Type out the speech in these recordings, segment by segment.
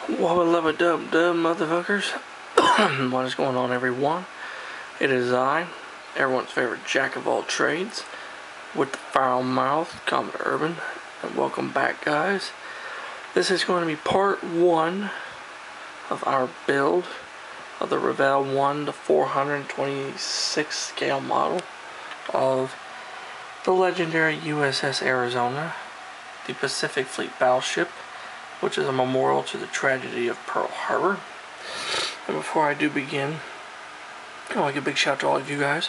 Wubba dub dub motherfuckers. What is going on, everyone? It is I, everyone's favorite jack of all trades, with the foul mouth, Common Urban, and welcome back, guys. This is going to be part 1 of our build of the Revell 1 to 426 scale model of the legendary USS Arizona, the Pacific Fleet battleship, which is a memorial to the tragedy of Pearl Harbor. And before I do begin, I want to give a big shout out to all of you guys.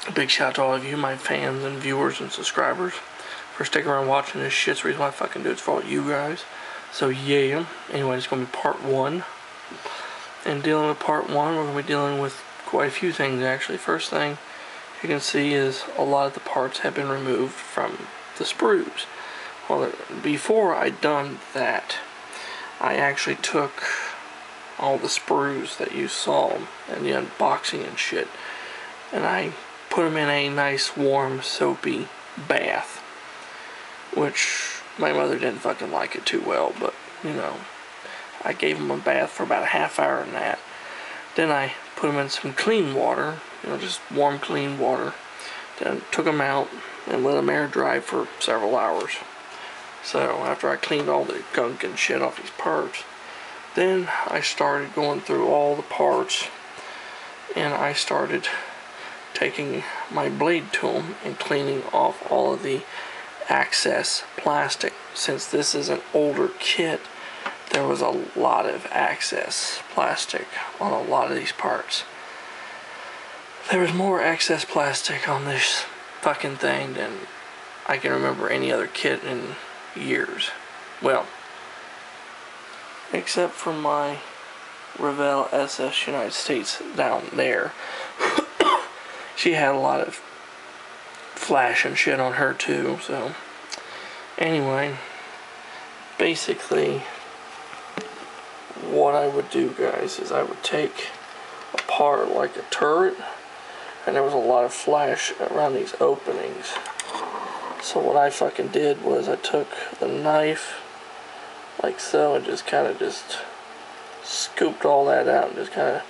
A big shout out to all of you, my fans and viewers and subscribers, for sticking around watching this shit. It's the reason why I fucking do it. It's for all you guys. So yeah, anyway, it's going to be part 1. And dealing with part 1, we're going to be dealing with quite a few things, actually. First thing you can see is a lot of the parts have been removed from the sprues. Well, before I'd done that, I actually took all the sprues that you saw and the unboxing and shit, and I put them in a nice warm soapy bath, which my mother didn't fucking like it too well, but you know, I gave them a bath for about a half hour in that. Then I put them in some clean water, you know, just warm clean water. Then took them out and let them air dry for several hours. So after I cleaned all the gunk and shit off these parts, then I started going through all the parts, and I started taking my blade tool and cleaning off all of the excess plastic. Since this is an older kit, there was a lot of excess plastic on a lot of these parts. There was more excess plastic on this fucking thing than I can remember any other kit in years. Well, except for my Revell SS United States down there. She had a lot of flash and shit on her too, so anyway, basically what I would do, guys, is I would take a part like a turret, and there was a lot of flash around these openings. So what I fucking did was I took the knife like so and just kind of just scooped all that out and just kind of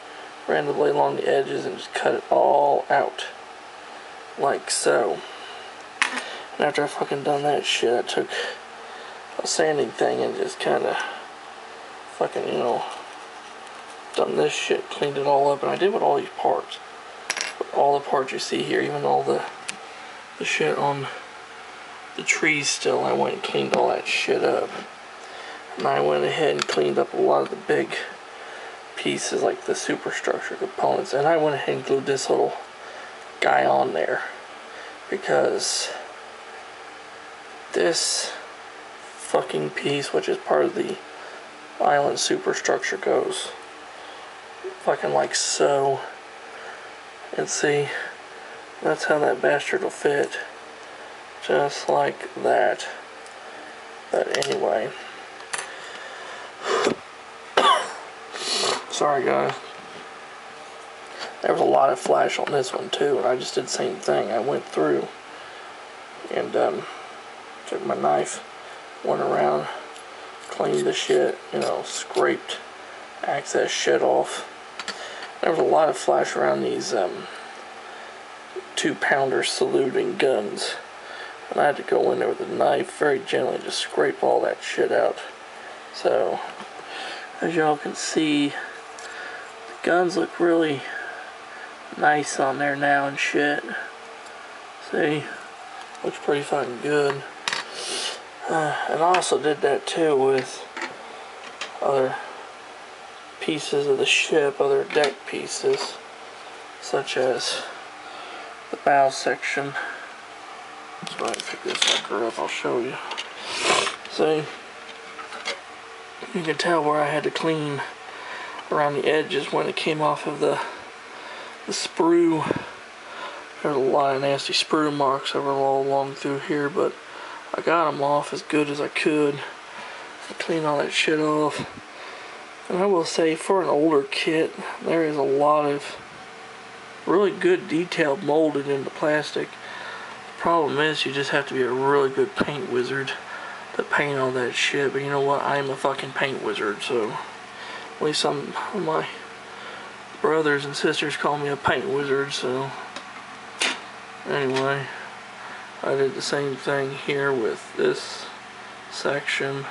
ran the blade along the edges and just cut it all out like so. And after I fucking done that shit, I took a sanding thing and just kind of fucking, you know, done this shit, cleaned it all up. And I did with all these parts. All the parts you see here, even all the shit on the trees still, I went and cleaned all that shit up. And I went ahead and cleaned up a lot of the big pieces, like the superstructure components. And I went ahead and glued this little guy on there, because this fucking piece, which is part of the island superstructure, goes fucking like so. And see, that's how that bastard will fit. Just like that. But anyway. Sorry, guys. There was a lot of flash on this one too, and I just did the same thing. I went through and took my knife, went around, cleaned the shit, you know, scraped excess shit off. There was a lot of flash around these 2-pounder saluting guns, and I had to go in there with a knife very gently, just scrape all that shit out. So as y'all can see, the guns look really nice on there now and shit. See, looks pretty fucking good. And I also did that too with other pieces of the ship, other deck pieces, such as the bow section. So I pick this sucker up, I'll show you. See, you can tell where I had to clean around the edges when it came off of the sprue. There's a lot of nasty sprue marks over all along through here, but I got them off as good as I could. I cleaned all that shit off. And I will say, for an older kit, there is a lot of really good detail molded into plastic. The problem is, you just have to be a really good paint wizard to paint all that shit. But you know what? I am a fucking paint wizard, so at least some of my brothers and sisters call me a paint wizard, so anyway, I did the same thing here with this section.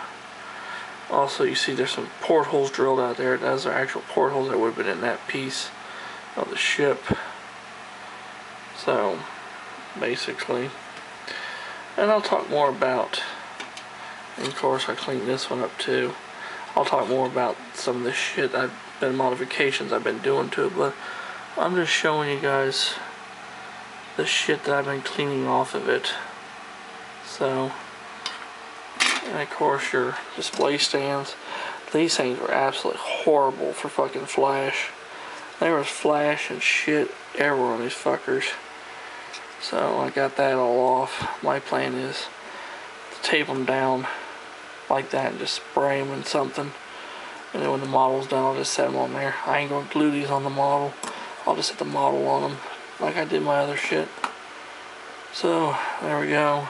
Also, you see there's some portholes drilled out there. Those are actual portholes that would have been in that piece of the ship. So, basically, and I'll talk more about, and of course I cleaned this one up too. I'll talk more about some of the shit modifications I've been doing to it, but I'm just showing you guys the shit that I've been cleaning off of it. So, and of course your display stands. These things were absolutely horrible for fucking flash. There was flash and shit everywhere on these fuckers. So I got that all off. My plan is to tape them down like that and just spray them in something. And then when the model's done, I'll just set them on there. I ain't going to glue these on the model. I'll just set the model on them like I did my other shit. So, there we go.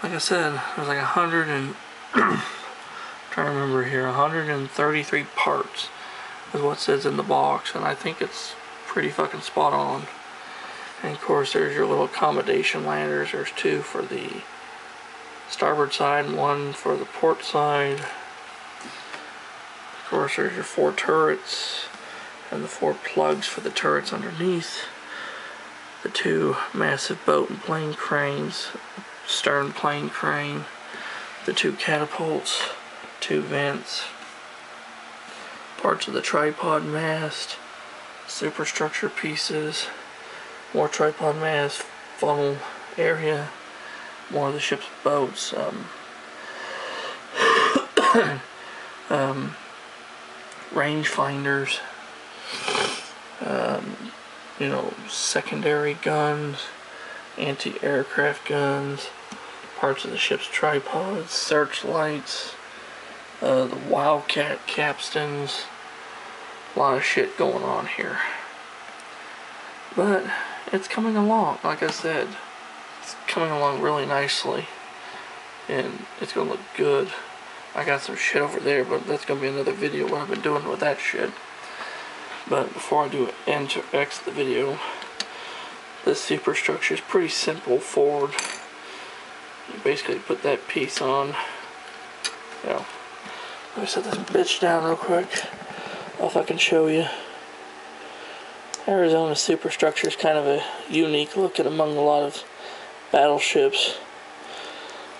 Like I said, there's like 100 and... trying to remember here, 133 parts is what it says in the box. And I think it's pretty fucking spot on. And of course, there's your little accommodation landers. There's 2 for the starboard side and 1 for the port side. Of course, there's your 4 turrets and the 4 plugs for the turrets underneath. The 2 massive boat and plane cranes, stern plane crane, the 2 catapults, 2 vents, parts of the tripod mast, superstructure pieces, more tripod mast, funnel area, more of the ship's boats, range finders, you know, secondary guns, anti-aircraft guns, parts of the ship's tripods, searchlights, the Wildcat capstans, a lot of shit going on here. But it's coming along, like I said, it's coming along really nicely, and it's gonna look good. I got some shit over there, but that's gonna be another video what I've been doing with that shit. But before I do end to exit the video, this superstructure is pretty simple forward. You basically put that piece on. You know, let me set this bitch down real quick. I'll fucking show you. Arizona superstructure is kind of a unique looking among a lot of battleships.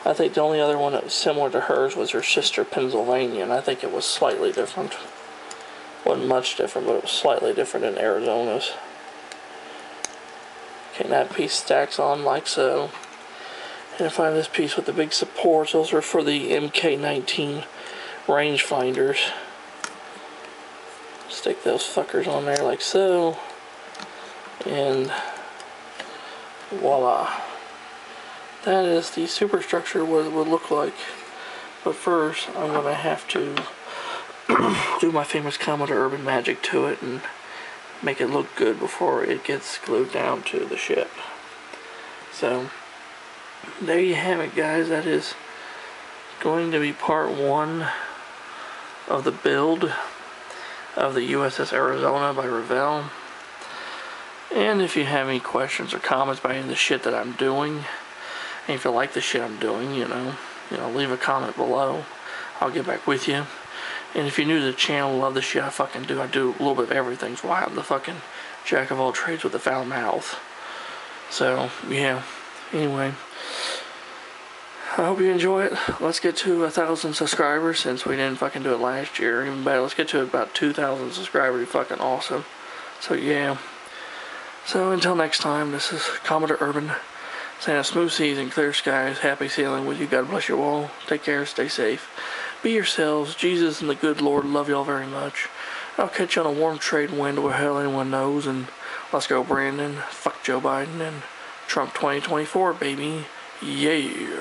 I think the only other one that was similar to hers was her sister Pennsylvania, and I think it was slightly different. Wasn't much different, but it was slightly different than Arizona's. Okay, that piece stacks on like so. And I find this piece with the big supports, those are for the MK-19 rangefinders. Stick those fuckers on there like so. And voila. That is the superstructure, what it would look like. But first, I'm going to have to do my famous Commodore Urban magic to it and make it look good before it gets glued down to the ship. So, there you have it, guys. That is going to be part 1 of the build of the USS Arizona by Revell. And if you have any questions or comments about any of the shit that I'm doing, and if you like the shit I'm doing, you know, leave a comment below. I'll get back with you. And if you're new to the channel, love the shit I fucking do. I do a little bit of everything. That's why I'm the fucking jack of all trades with a foul mouth. So, yeah. Anyway, I hope you enjoy it. Let's get to 1,000 subscribers, since we didn't fucking do it last year. Even better, let's get to about 2,000 subscribers. It'd be fucking awesome. So, yeah. So, until next time, this is Commodore Urban. Saying a smooth seas and clear skies, happy sailing with you. God bless you all. Take care, stay safe. Be yourselves. Jesus and the good Lord love y'all very much. I'll catch you on a warm trade wind where hell anyone knows. And let's go, Brandon. Fuck Joe Biden and Trump 2024, baby. Yeah.